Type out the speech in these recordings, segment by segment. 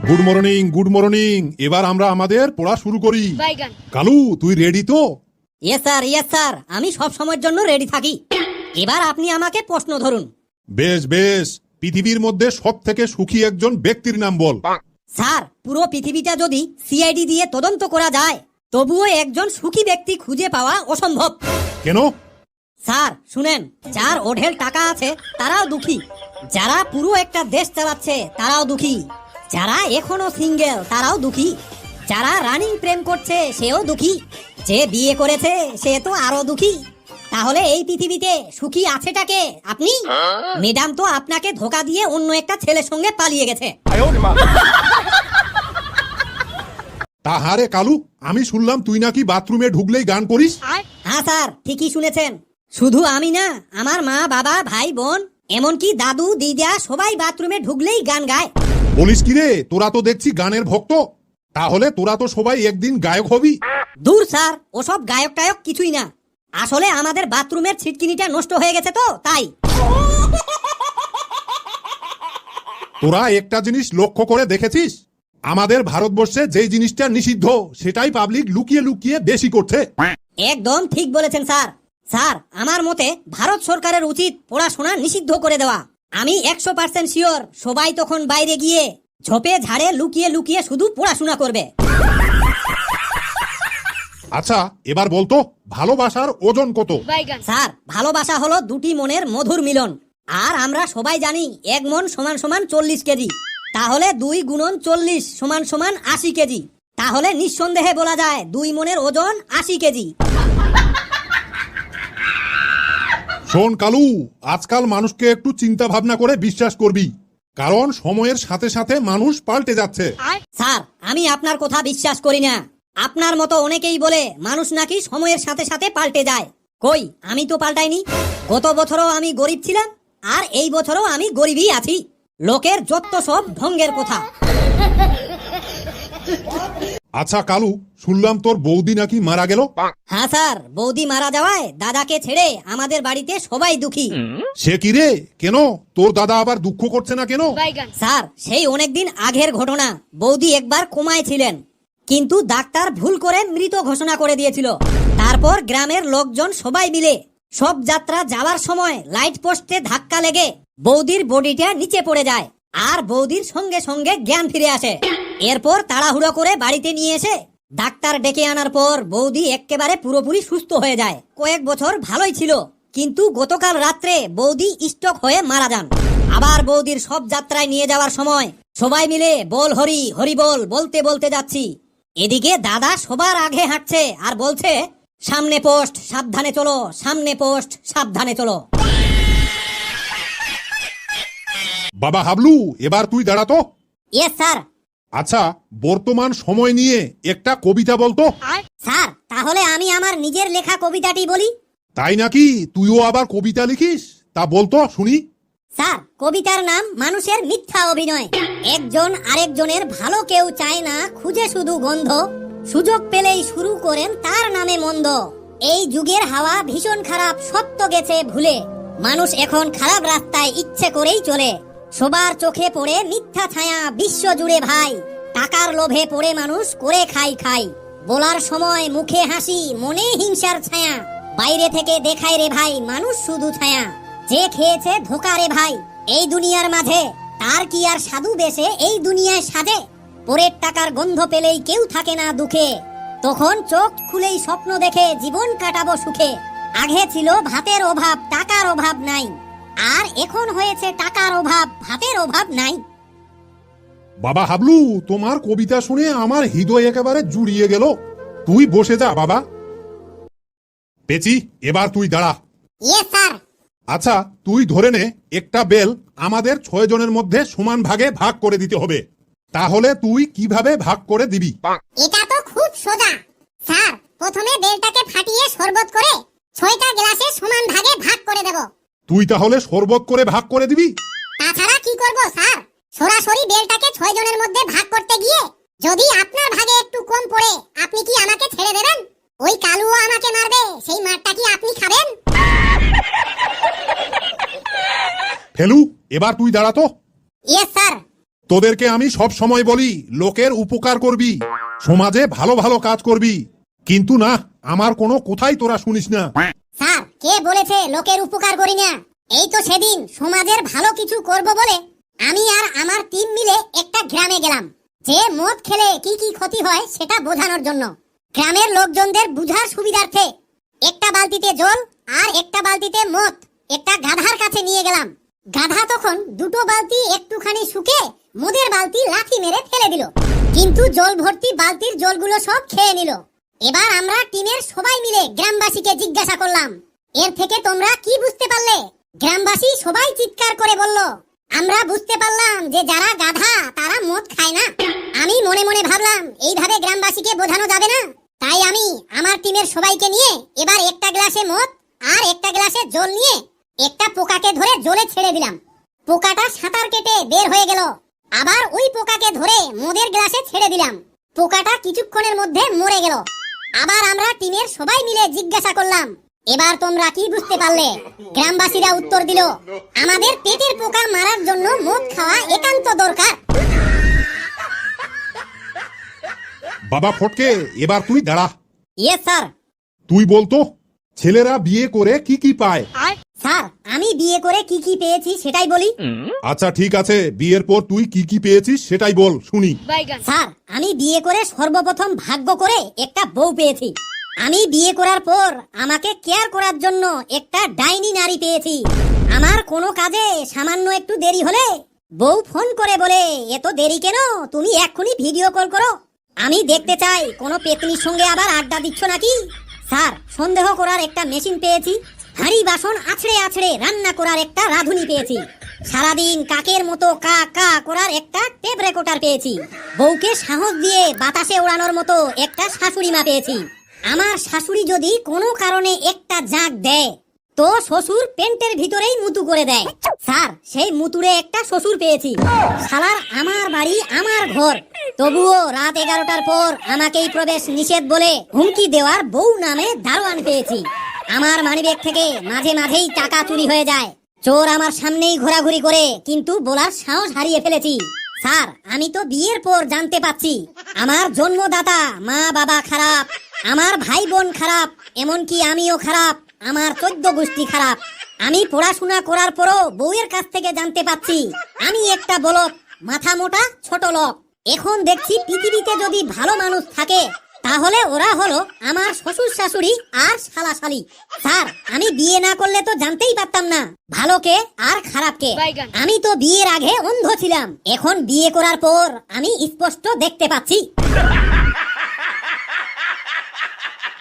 Good morning, good morning. এবার আমরা আমাদের পড়া শুরু করি। কালু, তুই রেডি তো? ইয়েস স্যার, ইয়েস স্যার, আমি সব সময়ের জন্য রেডি থাকি। এবার আপনি আমাকে প্রশ্ন ধরুন। বেশ বেশ, পৃথিবীর মধ্যে সব থেকে সুখী একজন ব্যক্তির নাম বল। স্যার, পুরো পৃথিবীটা যদি সিআইডি দিয়ে তদন্ত করা যায়, তবুও একজন সুখী ব্যক্তি খুঁজে পাওয়া অসম্ভব। কেন? স্যার শুনেন, যার ওঢেল টাকা আছে তারাও দুঃখী, যারা পুরো একটা দেশ চালাচ্ছে তারাও দুঃখী, যারা এখনো সিঙ্গেল তারাও দুঃখী, যারা রানিং প্রেম করছে সেও দুঃখী, যে বিয়ে করেছে সে তো আরো দুঃখী। তাহলে এই পৃথিবীতে সুখী আছেটাকে আপনি? ম্যাডাম তো আপনাকে ধোকা দিয়ে অন্য একটা ছেলের সঙ্গে পালিয়ে গেছে। তাহারে কালু, আমি শুনলাম তুই নাকি বাথরুমে ঢুকলেই গান করিস। হ্যাঁ স্যার, ঠিকই শুনেছেন। শুধু আমি না, আমার মা, বাবা, ভাই, বোন, এমনকি দাদু, দিদা সবাই বাথরুমে ঢুকলেই গান গায়। বলিস কি রে, তোরা তো দেখছি গানের ভক্ত। তাহলে তোরা তো সবাই একদিন গায়ক হবি। দূর স্যার, ওসব গায়ক টায়ক কিছুই না। আসলে আমাদের বাথরুমের ছিটকিনিটা নষ্ট হয়ে গেছে তো তাই। তোরা একটা জিনিস লক্ষ্য করে দেখেছিস? আমাদের ভারতবর্ষে যেই জিনিসটা নিষিদ্ধ সেটাই পাবলিক লুকিয়ে লুকিয়ে বেশি করছে। একদম ঠিক বলেছেন স্যার। স্যার, আমার মতে ভারত সরকারের উচিত পড়াশোনা নিষিদ্ধ করে দেওয়া। আমি 100% শিওর সবাই তখন বাইরে গিয়ে ঝোপে ঝাড়ে লুকিয়ে লুকিয়ে শুধু পড়াশোনা করবে। আচ্ছা, এবার বলতো ভালোবাসার ওজন কত? স্যার, ভালোবাসা হলো দুটি মনের মধুর মিলন। আর আমরা সবাই জানি 1 মন সমান সমান 40 কেজি। তাহলে 2 গুণন 40 সমান সমান 80 কেজি। তাহলে নিঃসন্দেহে বলা যায় 2 মনের ওজন 80 কেজি। শোন কালু, আজকাল মানুষকে একটু চিন্তা ভাবনা করে বিশ্বাস করবি, কারণ সময়ের সাথে সাথে মানুষ পাল্টে যাচ্ছে। স্যার, আমি আপনার কথা বিশ্বাস করি না। আপনার মতো অনেকেই বলে মানুষ নাকি সময়ের সাথে সাথে পাল্টে যায়। কই, আমি তো পাল্টাইনি। গত বছরও আমি গরিব ছিলাম, আর এই বছরও আমি গরিবই আছি। লোকের যত সব ঢঙ্গের কথা। আচ্ছা কালু, শুনলাম তোর বৌদি নাকি মারা গেল। হ্যাঁ স্যার, বৌদি মারা যাওয়ায় দাদাকে ছেড়ে আমাদের বাড়িতে সবাই দুঃখী। সে কি রে, কেন? তোর দাদা আবার দুঃখ করছে না কেন? স্যার, সেই অনেকদিন আগের ঘটনা। বৌদি একবার কোমায় ছিলেন, কিন্তু ডাক্তার ভুল করে মৃত ঘোষণা করে দিয়েছিল। তারপর গ্রামের লোকজন সবাই মিলে সব যাত্রা যাওয়ার সময় লাইট পোস্টে ধাক্কা লেগে বৌদির বডিটা নিচে পড়ে যায়, আর বৌদির সঙ্গে সঙ্গে জ্ঞান ফিরে আসে। এরপর তাড়াহুড়ো করে বাড়িতে নিয়ে এসে ডাক্তার ডেকে আনার পর বৌদি একেবারে পুরোপুরি সুস্থ হয়ে যায়। কয়েক বছর ভালোই ছিল, কিন্তু গতকাল রাত্রে বৌদি স্ট্রোক হয়ে মারা যান। আবার বৌদির সব যাত্রায় নিয়ে যাওয়ার সময় সবাই মিলে বল হরি হরি বল বলতে বলতে যাচ্ছি। এদিকে দাদা সবার আগে হাঁটছে আর বলছে, সামনে পোস্ট সাবধানে চলো, সামনে পোস্ট সাবধানে চলো। বাবা হাবলু, এবার তুই দাঁড়াতো। Yes sir. আচ্ছা, বর্তমান সময় নিয়ে একটা কবিতা বলতো। স্যার, তাহলে আমি আমার নিজের লেখা কবিতাটি বলি। তাই নাকি? তুইও আবার কবিতা লিখিস? তা বলতো শুনি। স্যার, কবিতার নাম মানুষের মিথ্যা অভিনয়। একজন আরেকজনের ভালো কেউ চায় না, খুঁজে শুধু গন্ধ। সুযোগ পেলেই শুরু করেন তার নামে মন্দ। এই যুগের হাওয়া ভীষণ খারাপ, সত্য গেছে ভুলে। মানুষ এখন খারাপ রাস্তায় ইচ্ছে করেই চলে। সবার চোখে পড়ে মিথ্যা ছায়া বিশ্ব জুড়ে ভাই। টাকার লোভে পড়ে মানুষ করে খাই। বলার সময় মুখে হাসি, মনে হিংসার ছায়া। বাইরে থেকে দেখায় রে ভাই মানুষ শুধু ছায়া। যে খেয়েছে ধোকা রে ভাই এই দুনিয়ার মাঝে, তার কি আর সাধু বেশে এই দুনিয়ায় সাজে। পরের টাকার গন্ধ পেলেই কেউ থাকে না দুঃখে, তখন চোখ খুলেই স্বপ্ন দেখে জীবন কাটাবো সুখে। আগে ছিল ভাতের অভাব, টাকার অভাব নাই, আর এখন হয়েছে টাকার অভাব, ভাতের অভাব নাই। বাবা হাবলু, তোমার কবিতা শুনে আমার হৃদয় একেবারে জুড়িয়ে গেল। তুই বসে যা বাবা। পেচি, এবার তুই দাঁড়া। Yes sir. আচ্ছা, তুই ধরে নে একটা বেল আমাদের 6 জনের মধ্যে সমান ভাগে ভাগ করে দিতে হবে। তাহলে তুই কিভাবে ভাগ করে দিবি? এটা তো খুব সোজা স্যার। প্রথমে বেলটাকে ফাটিয়ে শরবত করে 6টা গ্লাসে সমান ভাগে ভাগ করে দেব। তুই তাহলে শরবত করে ভাগ করে দিবি? তাছাড়া কি করব স্যার? সরাসরি বেলটাকে 6 জনের মধ্যে ভাগ করতে গিয়ে যদি আপনার ভাগে একটু কম পড়ে, আপনি কি আমাকে ছেড়ে দেবেন? ওই কালুও আমাকে মারবে, সেই মারটা কি আপনি খাবেন? ফেলু, এবার তুই দাঁড়াতো। Yes sir. তোদেরকে আমি সব সময় বলি লোকের উপকার করবি, সমাজে ভালো ভালো কাজ করবি, কিন্তু না, আমার কোনো কথাই তোরা শুনিস না। স্যার, কে বলেছে লোকের উপকার করি না? এই তো সেদিন সমাজের ভালো কিছু করব বলে আমি আর আমার টিম মিলে একটা গ্রামে গেলাম, যে মদ খেলে কি কি ক্ষতি হয় সেটা বোঝানোর জন্য। গ্রামের লোকজনদের বুঝার সুবিধার্থে একটা বালতিতে জল আর একটা বালতিতে মদ একটা গাধার কাছে নিয়ে গেলাম। গাধা তখন দুটো বালতি একটুখানি শুকে মদের বালতি লাথি মেরে ফেলে দিল, কিন্তু জল ভর্তি বালতির জলগুলো সব খেয়ে নিল। এবার আমরা টিমের সবাই মিলে গ্রামবাসীকে জিজ্ঞাসা করলাম, এর থেকে তোমরা কি বুঝতে পারলে? গ্রামবাসী সবাই চিৎকার করে বলল, আমরা বুঝতে পারলাম যে যারা গাধা তারা মদ খায় না। আমি মনে মনে ভাবলাম এইভাবে গ্রামবাসীকে বোঝানো যাবে না, তাই আমি আমার টিমের সবাইকে নিয়ে এবার একটা গ্লাসে মদ আর একটা গ্লাসে জল নিয়ে একটা পোকাকে ধরে জলে ছেড়ে দিলাম। পোকাটা সাঁতার কেটে বের হয়ে গেল। আবার ওই পোকাকে ধরে মদের গ্লাসে ছেড়ে দিলাম। পোকাটা কিছুক্ষণের মধ্যে মরে গেল। আবার আমরা টিমের সবাই মিলে জিজ্ঞাসা করলাম, এবার তোমরা কি বুঝতে পারলে? গ্রামবাসীরা উত্তর দিল, আমাদের পেটের পোকা মারার জন্য মদ খাওয়া একান্ত দরকার। বাবা ফটকে, এবার তুই দাঁড়া। Yes sir. তুই বলতো ছেলেরা বিয়ে করে কি কি পায়? স্যার, আমি বিয়ে করে কি কি পেয়েছি সেটাই বলি। আচ্ছা ঠিক আছে, বিয়ের পর তুই কি কি পেয়েছিস সেটাই বল, শুনি। স্যার, আমি বিয়ে করে সর্বপ্রথম ভাগ্য করে একটা বউ পেয়েছি। আমি বিয়ে করার পর আমাকে কেয়ার করার জন্য একটা ডাইনি নারী পেয়েছি। আমার কোনো কাজে সামান্য একটু দেরি হলে বউ ফোন করে বলে, এত দেরি কেন, তুমি এক্ষুনি ভিডিও কল করো, আমি দেখতে চাই কোনো পেতনির সঙ্গে আবার আড্ডা দিচ্ছ নাকি। স্যার, সন্দেহ করার একটা মেশিন পেয়েছি। হাঁড়ি বাসন আছড়ে আছড়ে রান্না করার একটা রাঁধুনি পেয়েছি। সারাদিন কাকের মতো কা কা করার একটা টেপ রেকর্ডার পেয়েছি। বউকে সাহস দিয়ে বাতাসে ওড়ানোর মতো একটা শাশুড়ি মা পেয়েছি। আমার শাশুড়ি যদি কোনো কারণে একটা জাগ দেয় তো শ্বশুর পেন্টের ভিতরেই মুতু করে দেয়। স্যার, সেই মুতুরে একটা শ্বশুর পেয়েছি। শালার আমার বাড়ি আমার ঘর, তবুও রাত 11টার পর আমাকেই প্রবেশ নিষেধ বলে হুমকি দেওয়ার বউ নামে দারোয়ান পেয়েছি। আমার মানিব্যাগ থেকে মাঝে মাঝেই টাকা চুরি হয়ে যায়। চোর আমার সামনেই ঘোরাঘুরি করে, কিন্তু বলার সাহস হারিয়ে ফেলেছি। স্যার, আমি তো বিয়ের পর জানতে পাচ্ছি আমার জন্মদাতা মা বাবা খারাপ, আমার ভাই বোন খারাপ, এমনকি আমিও খারাপ, আমার 14 গোষ্ঠী খারাপ। আমি পড়াশোনা করার পরও বউয়ের কাছ থেকে জানতে পাচ্ছি আমি একটা বলদ, মাথা মোটা, ছোট লোক। এখন দেখছি পৃথিবীতে যদি ভালো মানুষ থাকে তাহলে ওরা হলো আমার শ্বশুর শাশুড়ি আর শালা শালি। স্যার, আমি বিয়ে না করলে তো জানতেই পারতাম না ভালোকে আর খারাপকে। আমি তো বিয়ের আগে অন্ধ ছিলাম, এখন বিয়ে করার পর আমি স্পষ্ট দেখতে পাচ্ছি।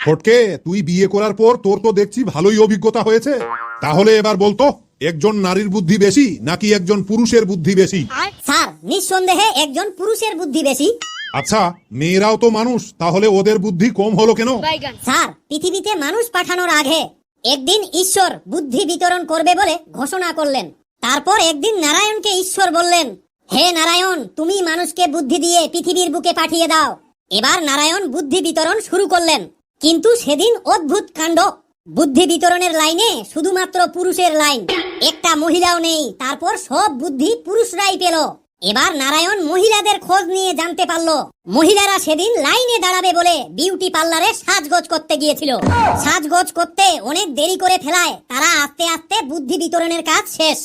ফটকে, তুই বিয়ে করার পর তোর তো দেখছি ভালোই অভিজ্ঞতা হয়েছে। তাহলে এবার বলতো, একজন নারীর বুদ্ধি বেশি নাকি একজন পুরুষের বুদ্ধি বেশি? স্যার, নিঃসন্দেহে একজন পুরুষের বুদ্ধি বেশি। আচ্ছা, মেয়েরাও তো মানুষ, তাহলে ওদের বুদ্ধি কম হলো কেন? স্যার, পৃথিবীতে মানুষ পাঠানোর আগে একদিন ঈশ্বর বুদ্ধি বিতরণ করবে বলে ঘোষণা করলেন। তারপর একদিন নারায়ণকে ঈশ্বর বললেন, হে নারায়ণ, তুমি মানুষকে বুদ্ধি দিয়ে পৃথিবীর বুকে পাঠিয়ে দাও। এবার নারায়ণ বুদ্ধি বিতরণ শুরু করলেন, কিন্তু সেদিন অদ্ভুত কাণ্ড। বুদ্ধি বিতরণের লাইনে শুধুমাত্র পুরুষের লাইন, একটা মহিলাও নেই। তারপর সব বুদ্ধি পুরুষরাই পেল। এবার নারায়ণ মহিলাদের খোঁজ নিয়ে জানতে পারলো মহিলারা সেদিন লাইনে দাঁড়াবে বলে বিউটি পার্লারে সাজগোজ করতে গিয়েছিল। সাজগোজ করতে অনেক দেরি করে ফেলায় তারা আস্তে আস্তে বুদ্ধি বিতরণের কাজ শেষ।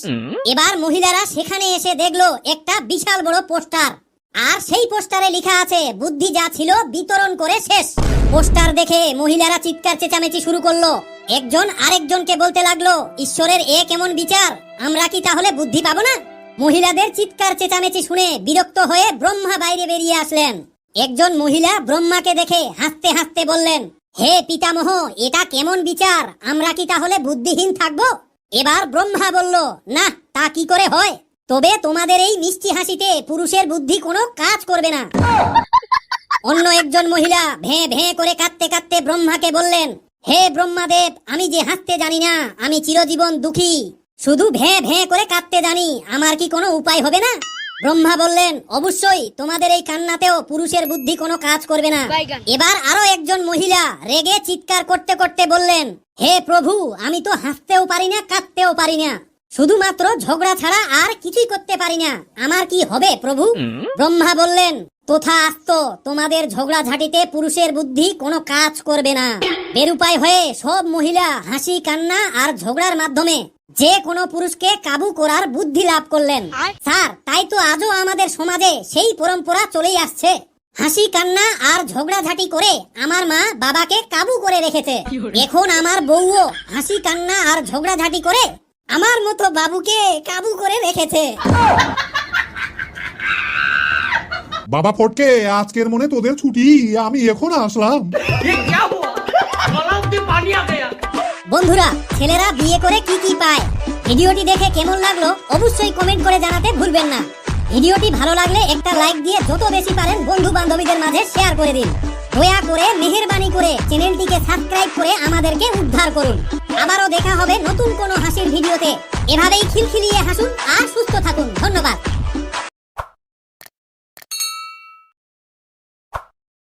এবার মহিলারা সেখানে এসে দেখলো একটা বিশাল বড় পোস্টার, আর সেই পোস্টারে লেখা আছে বুদ্ধি যা ছিল বিতরণ করে শেষ। পোস্টার দেখে মহিলারা চিৎকার চেঁচামেচি শুরু করলো। একজন আরেকজনকে বলতে লাগলো, ঈশ্বরের এ কেমন বিচার, আমরা কি তাহলে বুদ্ধি পাবো না? মহিলাদের চিৎকার চেঁচামেচি শুনে বিরক্ত হয়ে ব্রহ্মা বাইরে বেরিয়ে আসলেন। একজন মহিলা ব্রহ্মাকে দেখে হাসতে হাসতে বললেন, হে পিতামহ, এটা কেমন বিচার, আমরা কি তাহলে বুদ্ধিহীন থাকবো? এবার ব্রহ্মা বলল, না, তা কি করে হয়, তবে তোমাদের এই মিষ্টি হাসিতে পুরুষের বুদ্ধি কোনো কাজ করবে না। অন্য একজন মহিলা ভেঁ ভেঁ করে কাঁদতে কাঁদতে ব্রহ্মাকে বললেন, হে ব্রহ্মাদেব, আমি যে হাসতে জানি না, আমি চিরজীবন দুঃখী, শুধু ভেঁ ভেঁ করে কাঁদতে জানি, আমার কি কোনো উপায় হবে না? ব্রহ্মা বললেন, অবশ্যই, তোমাদের এই কান্নাতেও পুরুষের বুদ্ধি কোনো কাজ করবে না। এবার আরো একজন মহিলা রেগে চিৎকার করতে করতে বললেন, হে প্রভু, আমি তো হাসতেও পারি না, কাঁদতেও পারি না, শুধুমাত্র ঝগড়া ছাড়া আর কিছুই করতে পারি না, আমার কি হবে প্রভু? ব্রহ্মা বললেন, তথা আস্ত, তোমাদের ঝগড়া ঝাঁটিতে পুরুষের বুদ্ধি কোনো কাজ করবে না। বেরুপায় হয়ে সব মহিলা হাসি কান্না আর ঝগড়ার মাধ্যমে যে কোনো পুরুষকে কাবু করার বুদ্ধি লাভ করলেন। স্যার, তাই তো আজও আমাদের সমাজে সেই পরম্পরা চলেই আসছে। হাসি কান্না আর ঝগড়াঝাটি করে আমার মা বাবাকে কাবু করে রেখেছে। এখন আমার বউও হাসি কান্না আর ঝগড়াঝাটি করে আমার মতো বাবুকে কাবু করে রেখেছে। বাবা ফটকে, আজকের মনে তোদের ছুটি, আমি এখন আসলাম। ये क्या हुआ? तालाब में पानी आ गया। বন্ধুরা, ছেলেরা বিয়ে করে কি কি পায়, ভিডিওটি দেখে কেমন লাগলো অবশ্যই কমেন্ট করে জানাতে ভুলবেন না। ভিডিওটি ভালো লাগলে একটা লাইক দিয়ে যত বেশি পারেন বন্ধু বান্ধবীদের মাঝে শেয়ার করে দিন। দয়া করে মেহেরবানি করে চ্যানেলটিকে সাবস্ক্রাইব করে আমাদেরকে উদ্ধার করুন। আবারও দেখা হবে নতুন কোনো হাসির ভিডিওতে। এভাবেই খিলখিলিয়ে হাসুন আর সুস্থ থাকুন। ধন্যবাদ।